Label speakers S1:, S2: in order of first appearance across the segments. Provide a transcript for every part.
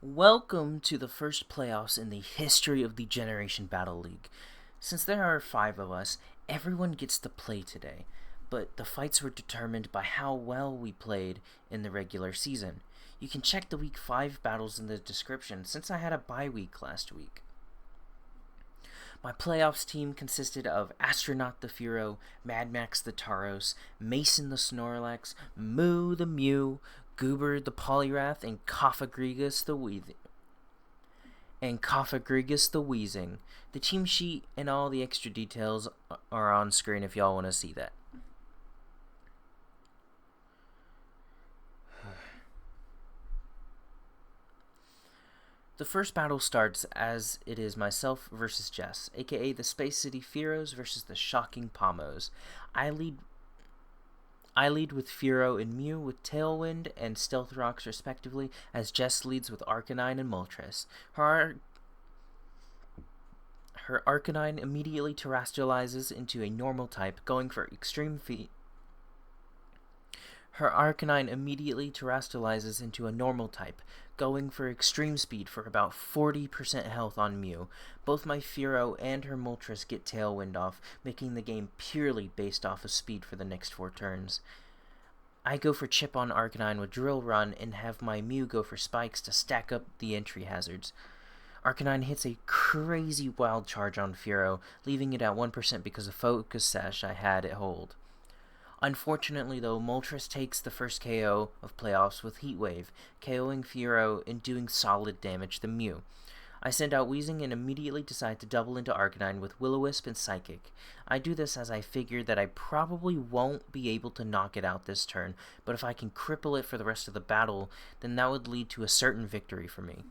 S1: Welcome to the first playoffs in the history of the Generation Battle League. Since there are 5 of us, everyone gets to play today, but the fights were determined by how well we played in the regular season. You can check the Week 5 battles in the description since I had a bye week last week. My playoffs team consisted of Astronaut the Furo, Mad Max the Tauros, Mason the Snorlax, Moo the Mew, Goober the Poliwrath, and Cophagrigus the Wheezing. The team sheet and all the extra details are on screen if y'all want to see that. The first battle starts as it is myself versus Jess, aka the Space City Furos versus the Shocking Pommos. I lead with Furo and Mew with Tailwind and Stealth Rocks respectively, as Jess leads with Arcanine and Moltres. Her Arcanine immediately terrestrializes into a normal type, going for extreme speed for about 40% health on Mew. Both my Furo and her Moltres get Tailwind off, making the game purely based off of speed for the next 4 turns. I go for Chip on Arcanine with Drill Run and have my Mew go for Spikes to stack up the entry hazards. Arcanine hits a crazy wild charge on Furo, leaving it at 1% because of Focus Sash I had it hold. Unfortunately, though, Moltres takes the first KO of playoffs with Heat Wave, KOing Furo and doing solid damage to Mew. I send out Wheezing and immediately decide to double into Arcanine with Will-O-Wisp and Psychic. I do this as I figure that I probably won't be able to knock it out this turn, but if I can cripple it for the rest of the battle, then that would lead to a certain victory for me.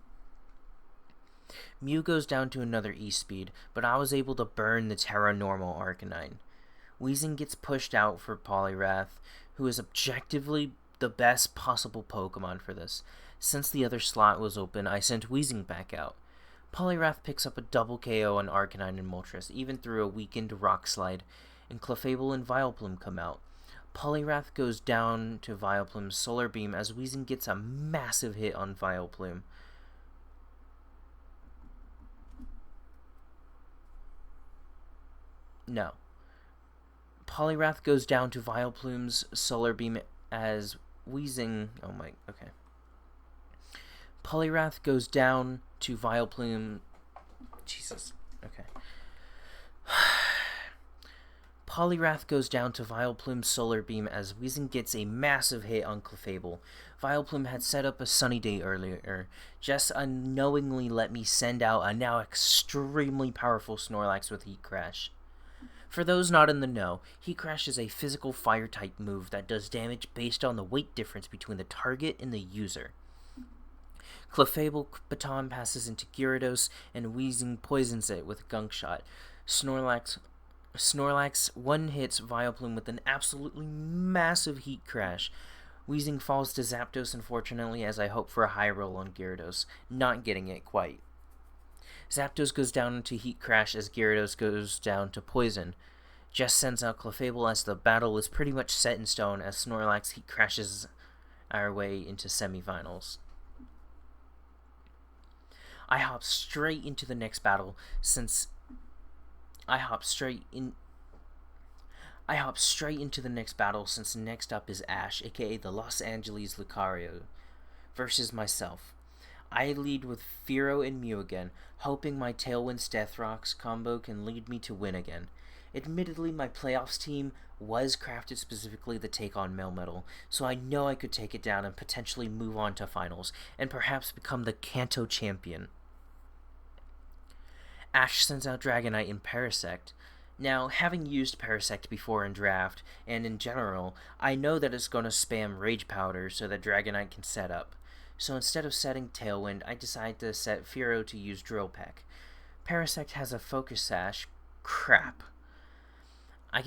S1: Mew goes down to another E-Speed, but I was able to burn the Terra Normal Arcanine. Wheezing gets pushed out for Poliwrath, who is objectively the best possible Pokemon for this. Since the other slot was open, I sent Wheezing back out. Poliwrath picks up a double KO on Arcanine and Moltres, even through a weakened Rock Slide, and Clefable and Vileplume come out. Poliwrath goes down to Vileplume's Solar Beam as Wheezing gets a massive hit on Vileplume. No. Poliwrath goes down to Vileplume's Solar Beam as Wheezing... Poliwrath goes down to Vileplume... Jesus. Okay. Poliwrath goes down to Vileplume's Solar Beam as Wheezing gets a massive hit on Clefable. Vileplume had set up a sunny day earlier. Jess unknowingly let me send out a now extremely powerful Snorlax with Heat Crash. For those not in the know, Heat Crash is a physical fire-type move that does damage based on the weight difference between the target and the user. Clefable baton passes into Gyarados, and Wheezing poisons it with Gunk Shot. Snorlax one-hits Vileplume with an absolutely massive Heat Crash. Wheezing falls to Zapdos, unfortunately, as I hope for a high roll on Gyarados, not getting it quite. Zapdos goes down to Heat Crash as Gyarados goes down to Poison. Jess sends out Clefable as the battle is pretty much set in stone as Snorlax Heat Crashes our way into semifinals. I hop straight into the next battle since next up is Ash, aka the Los Angeles Lucario, versus myself. I lead with Furo and Mew again, hoping my Tailwind Death Rocks combo can lead me to win again. Admittedly, my playoffs team was crafted specifically to take on Melmetal, so I know I could take it down and potentially move on to finals, and perhaps become the Kanto champion. Ash sends out Dragonite and Parasect. Now, having used Parasect before in Draft, and in general, I know that it's going to spam Rage Powder so that Dragonite can set up. So instead of setting Tailwind, I decide to set Furo to use Drill Peck. Parasect has a Focus Sash. Crap. I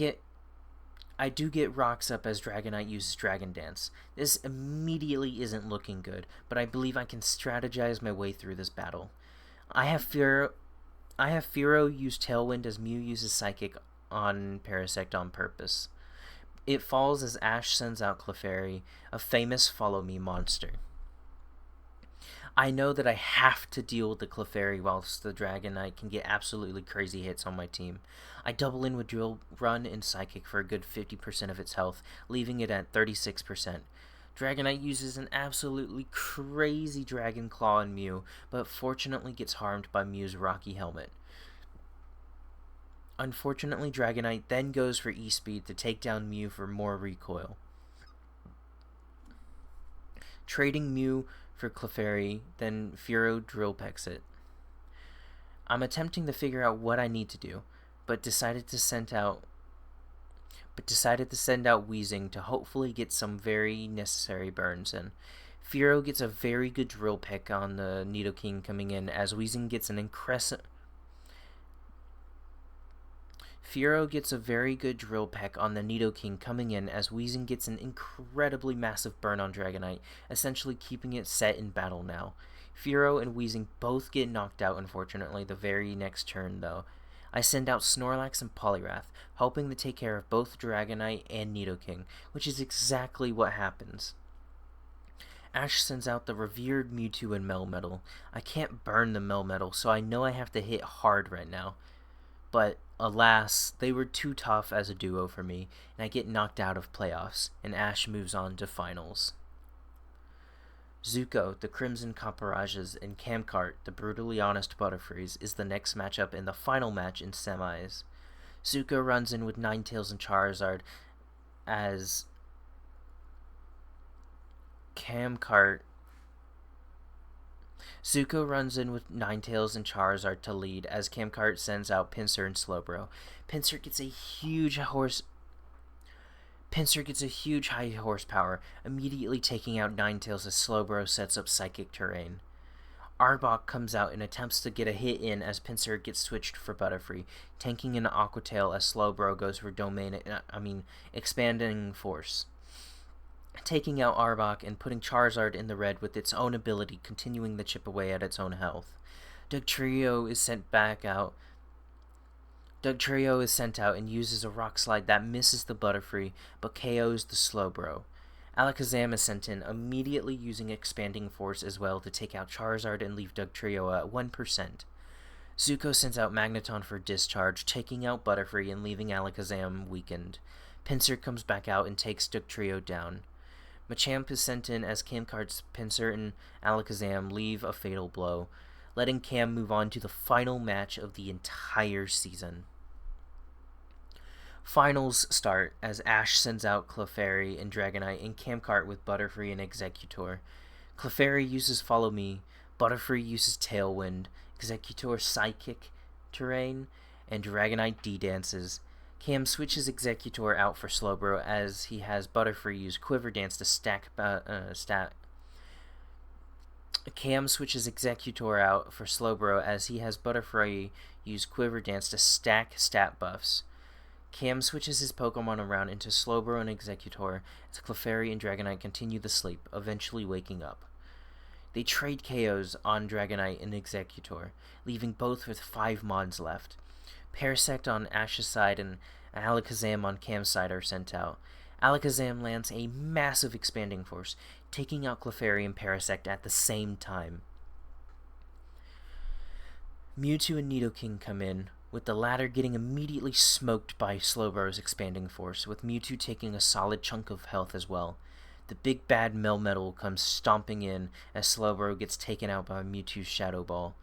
S1: do get Rocks up as Dragonite uses Dragon Dance. This immediately isn't looking good, but I believe I can strategize my way through this battle. I have Furo use Tailwind as Mew uses Psychic on Parasect on purpose. It falls as Ash sends out Clefairy, a famous follow me monster. I know that I have to deal with the Clefairy whilst the Dragonite can get absolutely crazy hits on my team. I double in with Drill Run and Psychic for a good 50% of its health, leaving it at 36%. Dragonite uses an absolutely crazy Dragon Claw on Mew, but fortunately gets harmed by Mew's Rocky Helmet. Unfortunately, Dragonite then goes for E-Speed to take down Mew for more recoil. Trading Mew for Clefairy, then Furo Drill Pecks it. I'm attempting to figure out what I need to do, but decided to send out Weezing to hopefully get some very necessary burns in. Furo gets a very good drill peck on the Nidoking coming in as Weezing gets an Furo gets a very good drill peck on the Nidoking coming in as Weezing gets an incredibly massive burn on Dragonite, essentially keeping it set in battle now. Furo and Weezing both get knocked out, unfortunately, the very next turn, though. I send out Snorlax and Poliwrath, hoping to take care of both Dragonite and Nidoking, which is exactly what happens. Ash sends out the revered Mewtwo and Melmetal. I can't burn the Melmetal, so I know I have to hit hard right now. But alas, they were too tough as a duo for me, and I get knocked out of playoffs, and Ash moves on to finals. Zuko, the Crimson Copperages, and Camcart, the Brutally Honest Butterfrees, is the next matchup in the final match in semis. Zuko runs in with Ninetales and Charizard as Camcart to lead as Camcart sends out Pinsir and Slowbro. Pinsir gets a huge high horsepower, immediately taking out Ninetales as Slowbro sets up Psychic Terrain. Arbok comes out and attempts to get a hit in as Pinsir gets switched for Butterfree, tanking an Aqua Tail as Slowbro goes for Expanding Force. Taking out Arbok and putting Charizard in the red with its own ability continuing to chip away at its own health. Dugtrio is sent out and uses a Rock Slide that misses the Butterfree but KOs the Slowbro. Alakazam is sent in, immediately using Expanding Force as well to take out Charizard and leave Dugtrio at 1%. Zuko sends out Magneton for Discharge, taking out Butterfree and leaving Alakazam weakened. Pinsir comes back out and takes Dugtrio down. Machamp is sent in as Camcart's Pinsir and Alakazam leave a fatal blow, letting Cam move on to the final match of the entire season. Finals start as Ash sends out Clefairy and Dragonite and Camcart with Butterfree and Exeggutor. Clefairy uses Follow Me, Butterfree uses Tailwind, Exeggutor Psychic Terrain, and Dragonite D-Dances. Cam switches Exeggutor out for Slowbro as he has Butterfree use Quiver Dance to Cam switches Exeggutor out for Slowbro as he has Butterfree use Quiver Dance to stack stat buffs. Cam switches his Pokemon around into Slowbro and Exeggutor as Clefairy and Dragonite continue the sleep, eventually waking up. They trade KOs on Dragonite and Exeggutor, leaving both with 5 mods left. Parasect on Ash's side and Alakazam on Cam's side are sent out. Alakazam lands a massive Expanding Force, taking out Clefairy and Parasect at the same time. Mewtwo and Nidoking come in, with the latter getting immediately smoked by Slowbro's Expanding Force, with Mewtwo taking a solid chunk of health as well. The big bad Melmetal comes stomping in as Slowbro gets taken out by Mewtwo's Shadow Ball.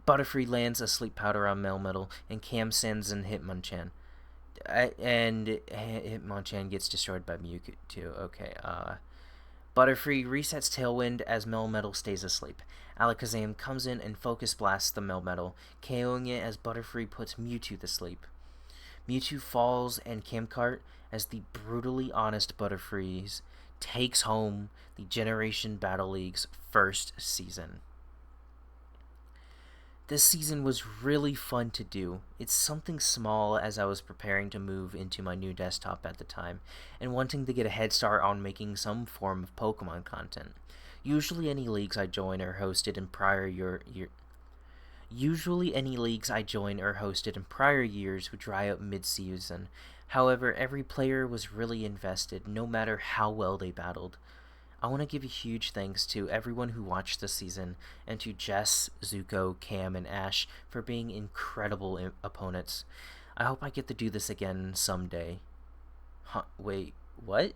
S1: Butterfree lands a Sleep Powder on Melmetal, and Cam sends in Hitmonchan. And Hitmonchan gets destroyed by Mewtwo. Okay, Butterfree resets Tailwind as Melmetal stays asleep. Alakazam comes in and Focus Blasts the Melmetal, KOing it as Butterfree puts Mewtwo to sleep. Mewtwo falls and Camcart, as the Brutally Honest Butterfrees, takes home the Generation Battle League's first season. This season was really fun to do. It's something small as I was preparing to move into my new desktop at the time, and wanting to get a head start on making some form of Pokemon content. Usually any leagues I join or hosted in prior years would dry up mid-season. However, every player was really invested, no matter how well they battled. I want to give a huge thanks to everyone who watched this season, and to Jess, Zuko, Cam, and Ash for being incredible opponents. I hope I get to do this again someday. Huh, wait, what?